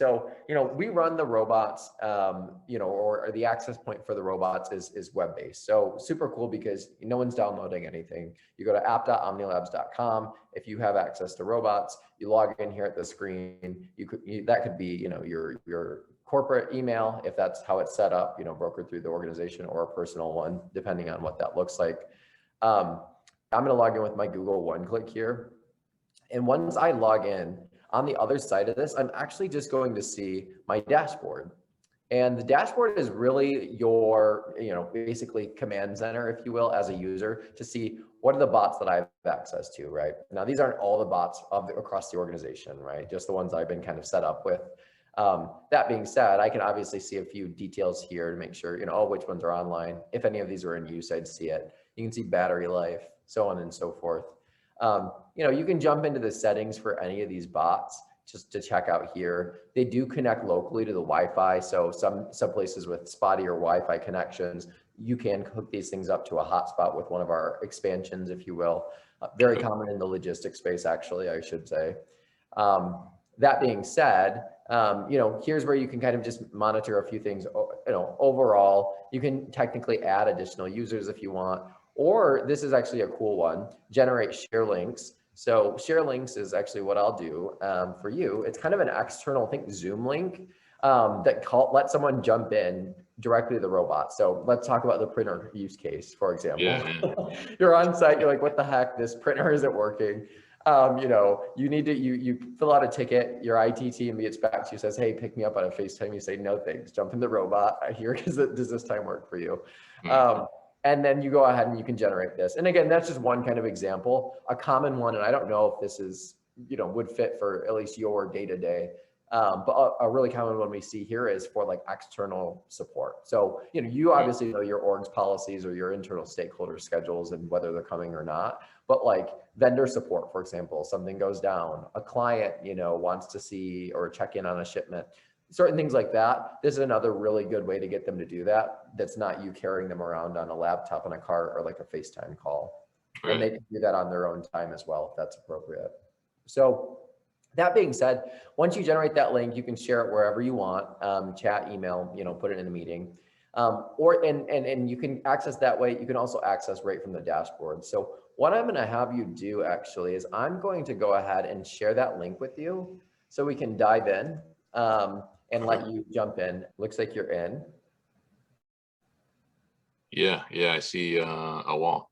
So, we run the robots, or the access point for the robots is web-based. So super cool because no one's downloading anything. You go to app.ohmnilabs.com. If you have access to robots, you log in here at the screen. That could be, your corporate email, if that's how it's set up, brokered through the organization, or a personal one, depending on what that looks like. I'm going to log in with my Google One-Click here. And once I log in, on the other side of this, I'm actually just going to see my dashboard. And the dashboard is really your, basically command center, if you will, as a user, to see what are the bots that I have access to, right? Now, these aren't all the bots across the organization, right? Just the ones I've been kind of set up with. That being said, I can obviously see a few details here to make sure, which ones are online. If any of these are in use, I'd see it. You can see battery life, so on and so forth. You can jump into the settings for any of these bots just to check out here. They do connect locally to the Wi-Fi. So some places with spotty or Wi-Fi connections, you can hook these things up to a hotspot with one of our expansions, if you will. Very common in the logistics space, actually, I should say. That being said, here's where you can kind of just monitor a few things. Overall, you can technically add additional users if you want, or this is actually a cool one, generate share links. So share links is actually what I'll do for you. It's kind of an external, I think, Zoom link that let someone jump in directly to the robot. So let's talk about the printer use case, for example. Yeah. You're on site, you're like, what the heck, this printer isn't working. You need to, you fill out a ticket, your IT team gets back to you, says, hey, pick me up on a FaceTime. You say, no, thanks, jump in the robot. Here, does this time work for you? And then you go ahead and you can generate this. And again, that's just one kind of example, a common one. And I don't know if this is, would fit for at least your day-to-day. But a really common one we see here is for like external support. So, you obviously know your org's policies or your internal stakeholder schedules and whether they're coming or not. But like vendor support, for example, something goes down, a client, wants to see or check in on a shipment, certain things like that. This is another really good way to get them to do that. That's not you carrying them around on a laptop in a car or like a FaceTime call. Right. And they can do that on their own time as well, if that's appropriate. So that being said, once you generate that link, you can share it wherever you want, chat, email, put it in a meeting, and you can access that way. You can also access right from the dashboard. So what I'm going to have you do actually is I'm going to go ahead and share that link with you so we can dive in and let you jump in. Looks like you're in. Yeah, I see a wall.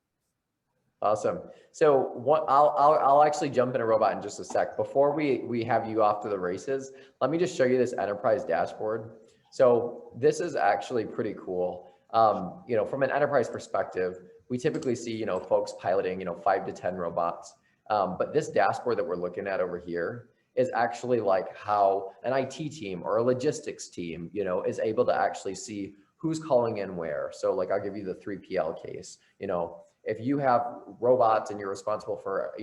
Awesome. So what I'll actually jump in a robot in just a sec. Before we have you off to the races, let me just show you this enterprise dashboard. So this is actually pretty cool. From an enterprise perspective, we typically see, folks piloting, 5 to 10 robots. But this dashboard that we're looking at over here is actually like how an IT team or a logistics team, is able to actually see who's calling in where. So like, I'll give you the 3PL case, if you have robots and you're responsible for,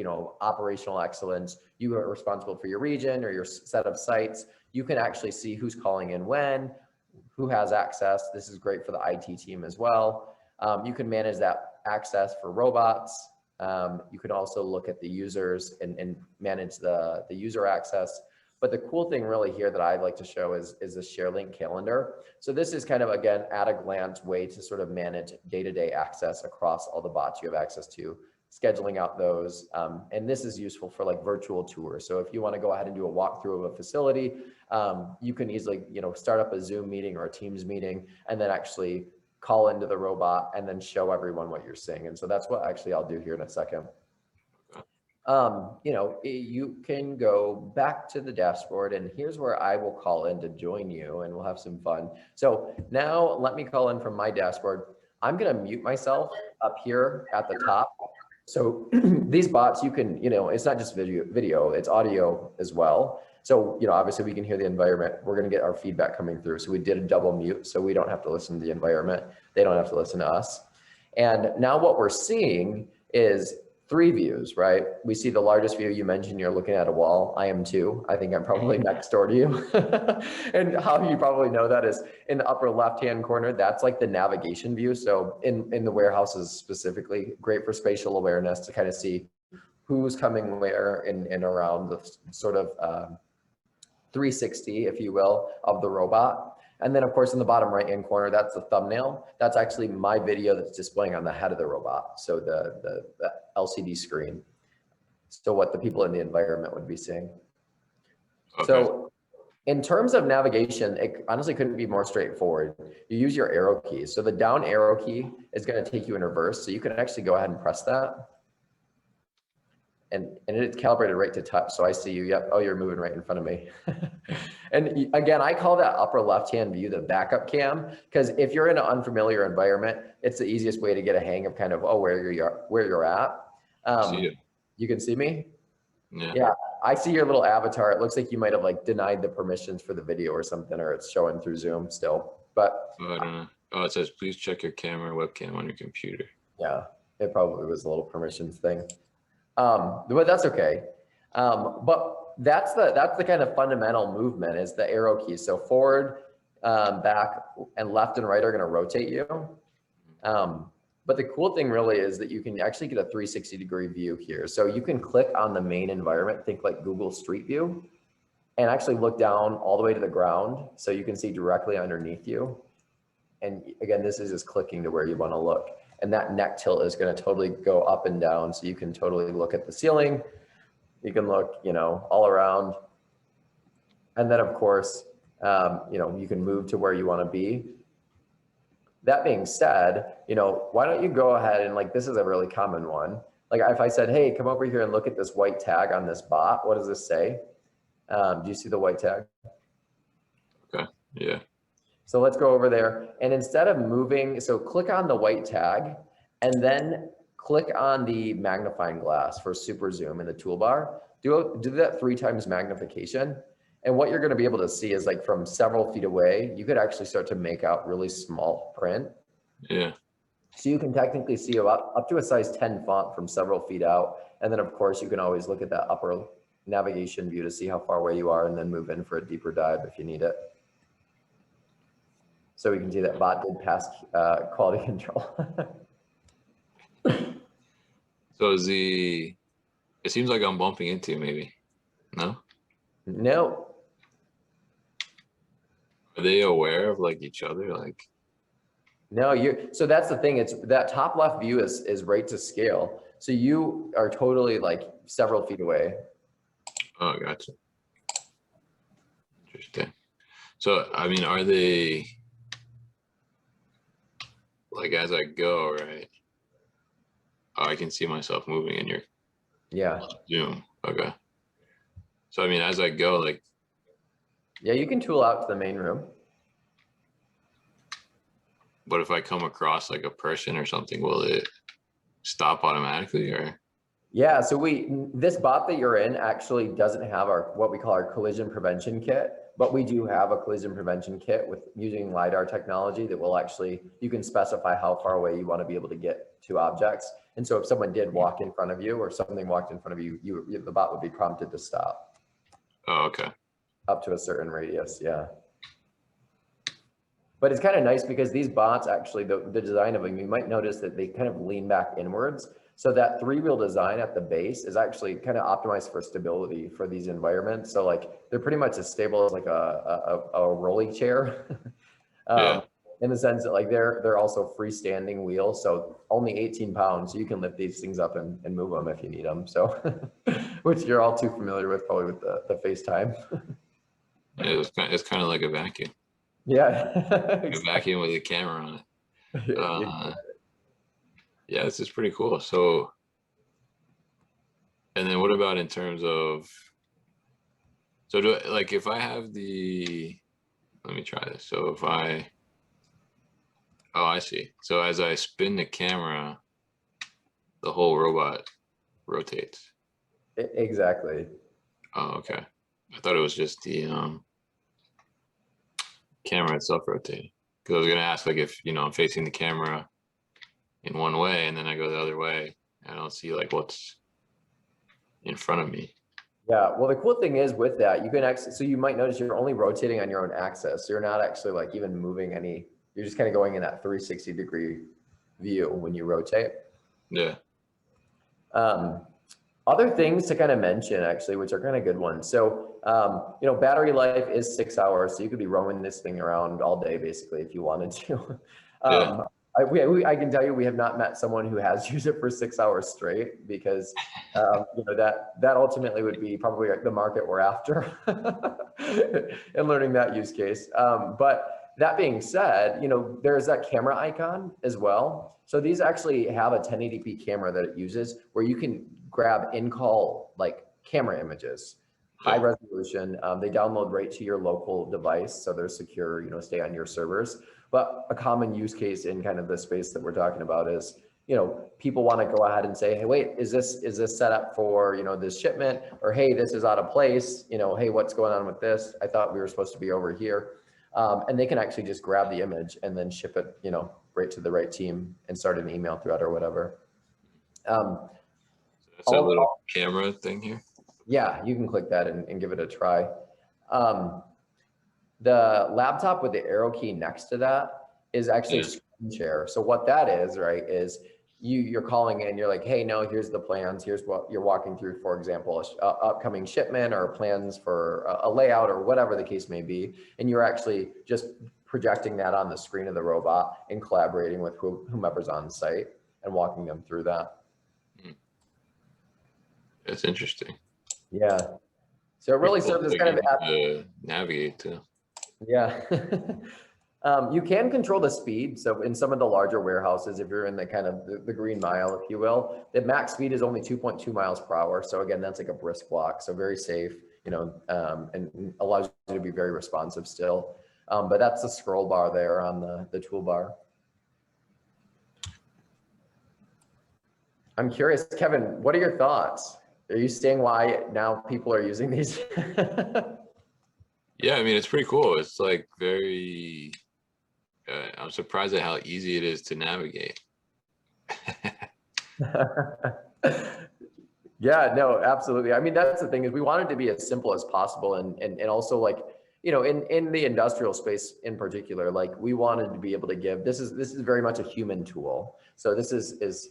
operational excellence, you are responsible for your region or your set of sites, you can actually see who's calling in when, who has access. This is great for the IT team as well. You can manage that access for robots. You can also look at the users and manage the user access. But the cool thing really here that I'd like to show is the share link calendar. So this is kind of, again, at a glance way to sort of manage day-to-day access across all the bots you have access to, scheduling out those. And this is useful for like virtual tours. So if you want to go ahead and do a walkthrough of a facility, you can easily, start up a Zoom meeting or a Teams meeting and then actually call into the robot and then show everyone what you're seeing. And so that's what actually I'll do here in a second. You can go back to the dashboard and here's where I will call in to join you and we'll have some fun. So now let me call in from my dashboard. I'm going to mute myself up here at the top. So these bots, you can, it's not just video, it's audio as well. So, obviously we can hear the environment. We're going to get our feedback coming through. So we did a double mute so we don't have to listen to the environment. They don't have to listen to us. And now what we're seeing is 3 views, right? We see the largest view. You mentioned you're looking at a wall. I am too. I think I'm probably next door to you. And how you probably know that is in the upper left-hand corner, that's like the navigation view. So in the warehouses specifically, great for spatial awareness to kind of see who's coming where and around the sort of 360, if you will, of the robot. And then of course, in the bottom right-hand corner, that's the thumbnail. That's actually my video that's displaying on the head of the robot. So the LCD screen. So what the people in the environment would be seeing. Okay. So in terms of navigation, it honestly couldn't be more straightforward. You use your arrow keys. So the down arrow key is going to take you in reverse. So you can actually go ahead and press that. And it's calibrated right to touch. So I see you. Yep. Oh, you're moving right in front of me. And again, I call that upper left-hand view the backup cam, because if you're in an unfamiliar environment, it's the easiest way to get a hang of kind of, oh, where you're at. See you. You can see me? Yeah. Yeah. I see your little avatar. It looks like you might have like denied the permissions for the video or something, or it's showing through Zoom still. But Oh, I don't know. Oh, it says please check your camera webcam on your computer. yeah, it probably was a little permissions thing. But that's okay. But that's the kind of fundamental movement is the arrow keys. So forward, back, and left and right are going to rotate you. But the cool thing really is that you can actually get a 360-degree view here. So you can click on the main environment, think like Google Street View, and actually look down all the way to the ground. So you can see directly underneath you. And again, this is just clicking to where you want to look. And that neck tilt is going to totally go up and down. So you can totally look at the ceiling. You can look, all around. And then of course, you can move to where you want to be. That being said, why don't you go ahead and this is a really common one. Like if I said, hey, come over here and look at this white tag on this bot, what does this say? Do you see the white tag? Okay, yeah. So let's go over there. And instead of moving, so click on the white tag and then click on the magnifying glass for super zoom in the toolbar. Do that 3 times magnification. And what you're going to be able to see is from several feet away, you could actually start to make out really small print. Yeah. So you can technically see up to a size 10 font from several feet out. And then of course you can always look at that upper navigation view to see how far away you are and then move in for a deeper dive if you need it. So we can see that bot did pass quality control. So it seems like I'm bumping into you maybe, no? No. Are they aware of each other? No, so that's the thing. It's that top left view is right to scale. So you are totally several feet away. Oh, gotcha. Interesting. So, I mean, are they as I go, right? Oh, I can see myself moving in your Zoom. Okay. So, I mean, as I go, yeah, you can tool out to the main room. But if I come across a person or something, will it stop automatically or? Yeah, so this bot that you're in actually doesn't have what we call our collision prevention kit, but we do have a collision prevention kit with using LiDAR technology that will you can specify how far away you want to be able to get to objects. And so if someone did walk in front of you or something walked in front of you, the bot would be prompted to stop. Oh, okay. Up to a certain radius, yeah. But it's kind of nice because these bots actually, the design of them, you might notice that they kind of lean back inwards. So that 3-wheel design at the base is actually kind of optimized for stability for these environments. So they're pretty much as stable as a rolling chair. Yeah. In the sense that they're also freestanding wheels. So only 18 pounds, so you can lift these things up and move them if you need them. So, which you're all too familiar with probably with the FaceTime. Yeah, it's kind of like a vacuum. Yeah. A vacuum with a camera on it. Yeah, this is pretty cool. So, and then what about in terms of, so if I have let me try this. So oh, I see. So as I spin the camera, the whole robot rotates. Exactly. Oh, okay. I thought it was just the camera itself rotating. Because I was gonna ask if I'm facing the camera in one way and then I go the other way, I don't see what's in front of me. Yeah, well, the cool thing is with that, you can actually, so you might notice you're only rotating on your own axis. So you're not actually even moving you're just kind of going in that 360-degree view when you rotate. Yeah. Other things to kind of mention actually, which are kind of good ones. So, you know, battery life is 6 hours. So you could be roaming this thing around all day, basically, if you wanted to. Yeah. I can tell you, we have not met someone who has used it for 6 hours straight because, you know, that ultimately would be probably the market we're after and learning that use case. But that being said, you know, there's that camera icon as well. So these actually have a 1080p camera that it uses where you can grab in-call like camera images, high resolution. They download right to your local device, so they're secure, you know, stay on your servers. But a common use case in kind of the space that we're talking about is, you know, people want to go ahead and say, hey, wait, is this set up for, you know, this shipment? Or hey, this is out of place. You know, hey, what's going on with this? I thought we were supposed to be over here. And they can actually just grab the image and then ship it, you know, right to the right team and start an email thread or whatever. So that's a little camera thing here. Yeah, you can click that and give it a try. The laptop with the arrow key next to that is actually a screen share. So what that is, right, is you're calling in, you're like, hey, no, here's the plans. Here's what you're walking through, for example, upcoming shipment or plans for a layout or whatever the case may be. And you're actually just projecting that on the screen of the robot and collaborating with whomever's on site and walking them through that. That's interesting. Yeah. So it really serves as kind of to navigate too. Yeah. You can control the speed. So in some of the larger warehouses, if you're in the kind of the green mile, if you will, the max speed is only 2.2 miles per hour. So again, that's like a brisk walk. So very safe, you know, and allows you to be very responsive still. But that's the scroll bar there on the toolbar. I'm curious, Kevin, what are your thoughts? Are you seeing why now people are using these? Yeah, I mean, it's pretty cool. It's like very, I'm surprised at how easy it is to navigate. Yeah, no, absolutely. I mean, that's the thing is we want it to be as simple as possible. And also like, you know, in the industrial space in particular, like we wanted to be able to give, this is very much a human tool. So this is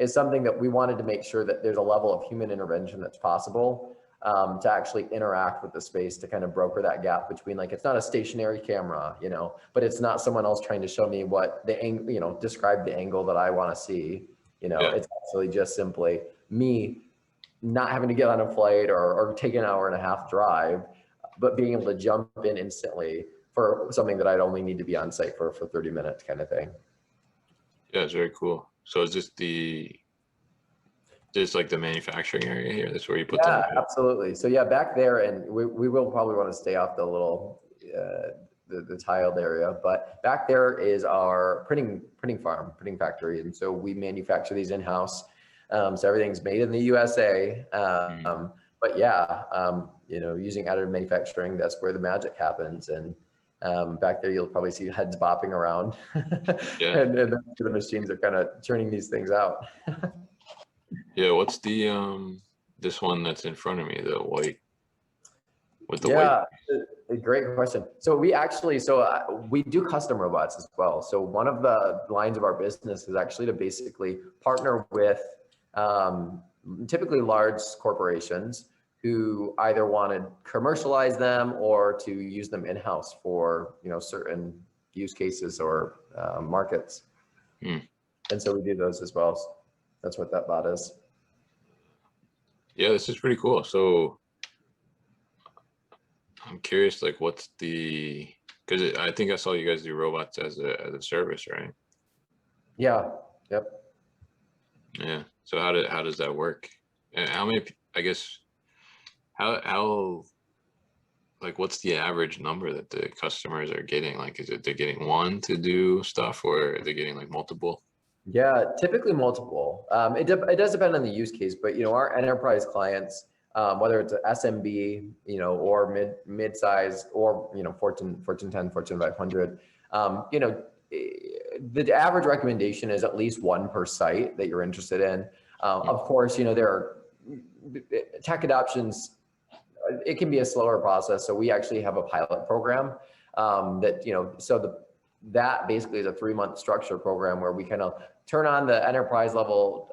something that we wanted to make sure that there's a level of human intervention that's possible to actually interact with the space to kind of broker that gap between, like, it's not a stationary camera, you know, but it's not someone else trying to show me what the angle, you know, describe the angle that I want to see, you know, it's actually just simply me not having to get on a flight or take an hour and a half drive, but being able to jump in instantly for something that I'd only need to be on site for 30 minutes kind of thing. Yeah, it's very cool. So is this just like the manufacturing area here? That's where you put them? Yeah, absolutely. So yeah, back there, and we will probably want to stay off the little the tiled area, but back there is our printing factory, and so we manufacture these in-house. So everything's made in the USA. But yeah, you know, using additive manufacturing, that's where the magic happens. And back there, you'll probably see heads bopping around, and the machines are kind of churning these things out. Yeah, what's the this one that's in front of me, the white with the white? A great question. So we actually, we do custom robots as well. So one of the lines of our business is actually to basically partner with typically large corporations who either want to commercialize them or to use them in-house for, you know, certain use cases or markets. And so we do those as well. So that's what that bot is. Yeah, this is pretty cool. So I'm curious, like, what's the, because I think I saw you guys do robots as a service, right? Yeah. Yep. Yeah. So how does that work? And how many, I guess, how like, what's the average number that the customers are getting? Like, is it they're getting one to do stuff, or they're getting like multiple? Yeah, typically multiple. It does depend on the use case, but you know, our enterprise clients, whether it's an SMB, you know, or mid-size, or you know, Fortune 10, Fortune 500, you know, the average recommendation is at least one per site that you're interested in. Of course, you know, there are tech adoptions. It can be a slower process, so we actually have a pilot program that, you know, so that basically is a 3-month structure program where we kind of turn on the enterprise level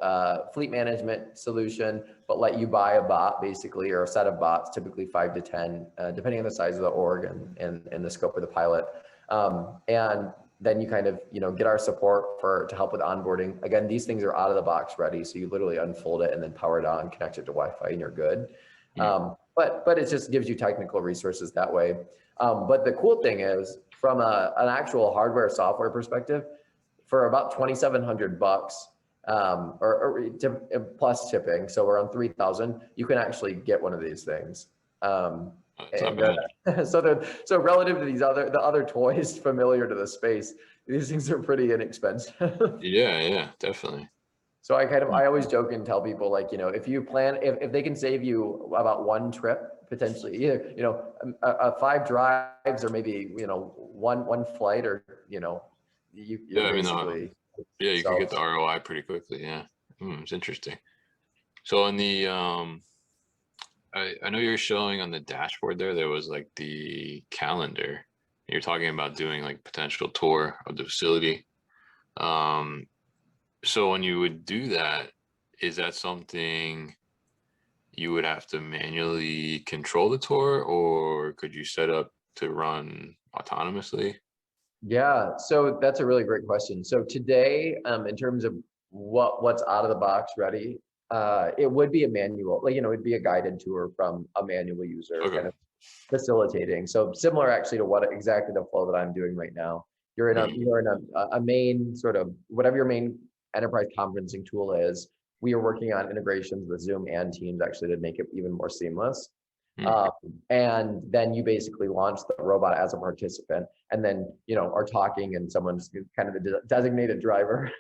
fleet management solution, but let you buy a bot basically, or a set of bots, typically 5 to 10, depending on the size of the org and the scope of the pilot. And then you kind of, get our support to help with onboarding. Again, these things are out of the box ready. So you literally unfold it and then power it on, connect it to Wi-Fi, and you're good. But it just gives you technical resources that way. But the cool thing is, from an actual hardware software perspective, for about $2,700 plus tipping, so around 3,000, you can actually get one of these things. So relative to the other toys familiar to the space, these things are pretty inexpensive. Yeah, definitely. So I always joke and tell people, like, if you plan, if they can save you about one trip, potentially, either, 5 drives or maybe, one flight, or, you're basically. You can get the ROI pretty quickly. Yeah. It's interesting. So on the, I know you're showing on the dashboard there was like the calendar. You're talking about doing like potential tour of the facility. So when you would do that, is that something you would have to manually control the tour, or could you set up to run autonomously? Yeah, so that's a really great question. So today, in terms of what's out of the box ready, it would be a manual, it'd be a guided tour from a manual user, kind of facilitating. So similar actually to what exactly the flow that I'm doing right now. You're in a main sort of, whatever your main enterprise conferencing tool is. We are working on integrations with Zoom and Teams actually to make it even more seamless. And then you basically launch the robot as a participant, and then, are talking, and someone's kind of a designated driver.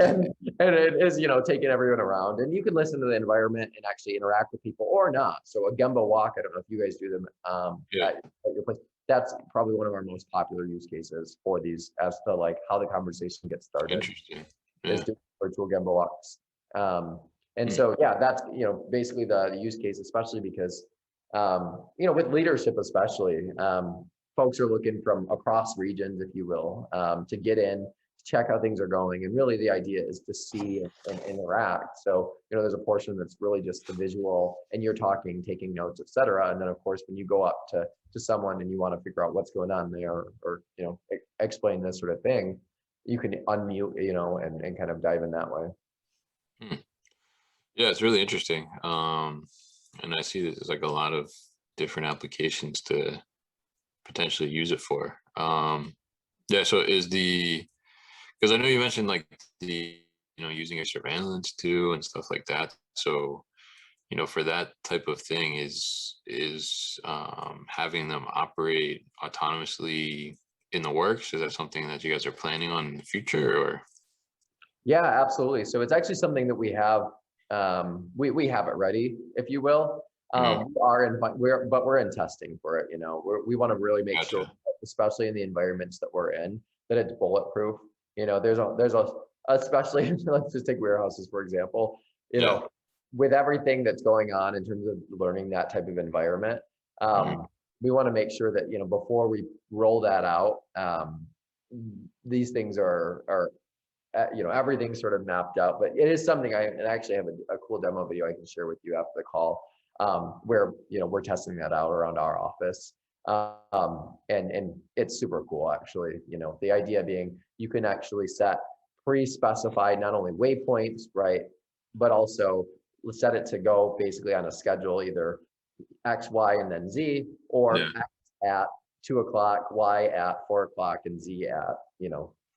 and it is, taking everyone around, and you can listen to the environment and actually interact with people or not. So a Gemba walk, I don't know if you guys do them at your place. That's probably one of our most popular use cases for these, as to like how the conversation gets started. Interesting. Is doing virtual Gemba walks. And so, that's, basically the use case, especially because, with leadership, especially, folks are looking from across regions, if you will, to get in, check how things are going. And really the idea is to see and interact. So, there's a portion that's really just the visual, and you're talking, taking notes, et cetera. And then of course, when you go up to someone and you want to figure out what's going on there, or explain this sort of thing, you can unmute, and kind of dive in that way. Yeah, it's really interesting. And I see there's like a lot of different applications to potentially use it for. So because I know you mentioned like the, using your surveillance too and stuff like that. So, for that type of thing, is having them operate autonomously in the works? Is that something that you guys are planning on in the future, or? Yeah, absolutely. So it's actually something that we have. We have it ready, if you will. We're in testing for it. We want to really make sure, especially in the environments that we're in, that it's bulletproof. There's especially let's just take warehouses for example. With everything that's going on in terms of learning that type of environment, we want to make sure that before we roll that out, these things are everything's sort of mapped out. But it is something I actually have a cool demo video I can share with you after the call, where we're testing that out around our office, and it's super cool actually. The idea being you can actually set pre-specified not only waypoints, right, but also set it to go basically on a schedule, either X, Y, and then Z, or X at 2 o'clock, Y at 4 o'clock, and Z at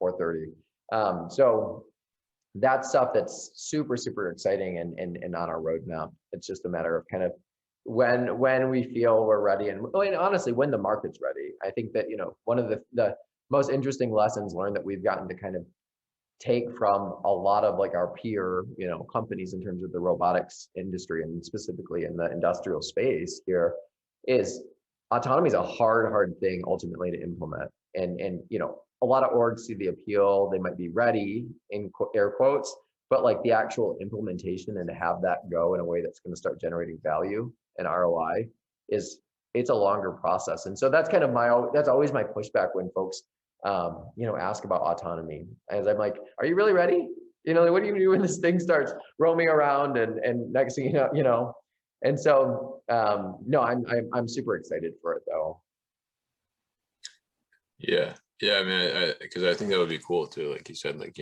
4:30. So that's stuff that's super, super exciting and on our roadmap. It's just a matter of kind of when we feel we're ready, and honestly, when the market's ready. I think that, one of the most interesting lessons learned that we've gotten to kind of take from a lot of like our peer, companies in terms of the robotics industry, and specifically in the industrial space here, is autonomy is a hard thing ultimately to implement. And a lot of orgs see the appeal, they might be ready in air quotes, but like the actual implementation and to have that go in a way that's going to start generating value and ROI it's a longer process. And so that's kind of that's always my pushback when folks ask about autonomy. As I'm like, are you really ready? Like, what do you do when this thing starts roaming around and next thing you know? And so, no, I'm super excited for it though. Yeah. Yeah. I mean, because I think that would be cool too. Like you said, like,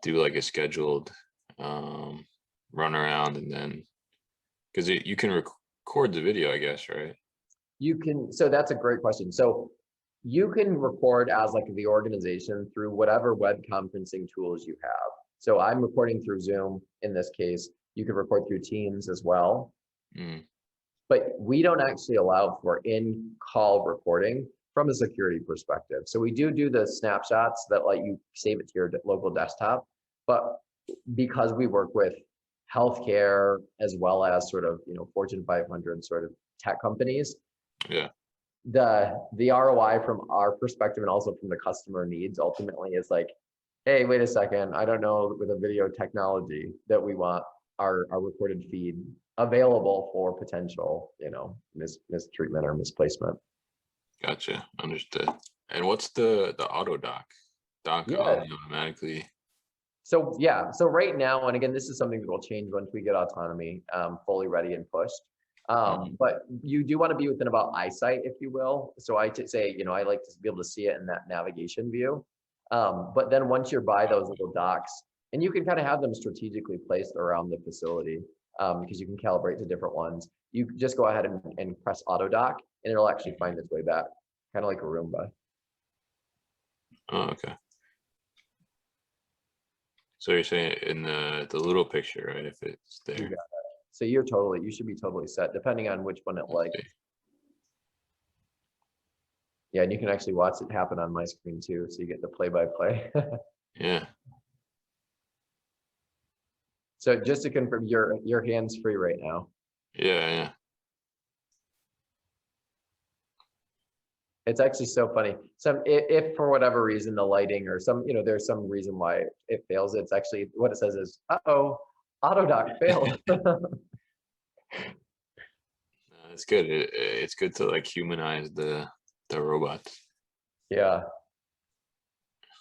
do like a scheduled run around, and then because you can record the video, I guess, right? So that's a great question. So you can record as like the organization through whatever web conferencing tools you have. So I'm recording through Zoom in this case. You can record through Teams as well. But we don't actually allow for in-call recording from a security perspective. So we do the snapshots that let you save it to your local desktop. But because we work with healthcare as well as sort of, Fortune 500 sort of tech companies, yeah, the ROI from our perspective and also from the customer needs ultimately is like, hey, wait a second, I don't know with a video technology that we want our recorded feed available for potential, mistreatment or misplacement. gotcha, understood. And what's the auto dock Yeah. on automatically? So yeah, so right now, and again, this is something that will change once we get autonomy fully ready and pushed. But you do want to be within about eyesight, if you will. So I say, I like to be able to see it in that navigation view. But then once you're by those little docks, and you can kind of have them strategically placed around the facility because you can calibrate to different ones. You just go ahead and press auto dock, and it'll actually find its way back, kind of like a Roomba. Oh, okay. So you're saying in the little picture, right? If it's there. You got it. So you should be totally set, depending on which one it likes. Yeah, and you can actually watch it happen on my screen too, so you get the play-by-play. Yeah. So just to confirm, your hands free right now. Yeah. It's actually so funny. If for whatever reason the lighting or there's some reason why it fails, it's actually what it says is, uh-oh, AutoDock failed. It's good. It's good to like humanize the robots. Yeah.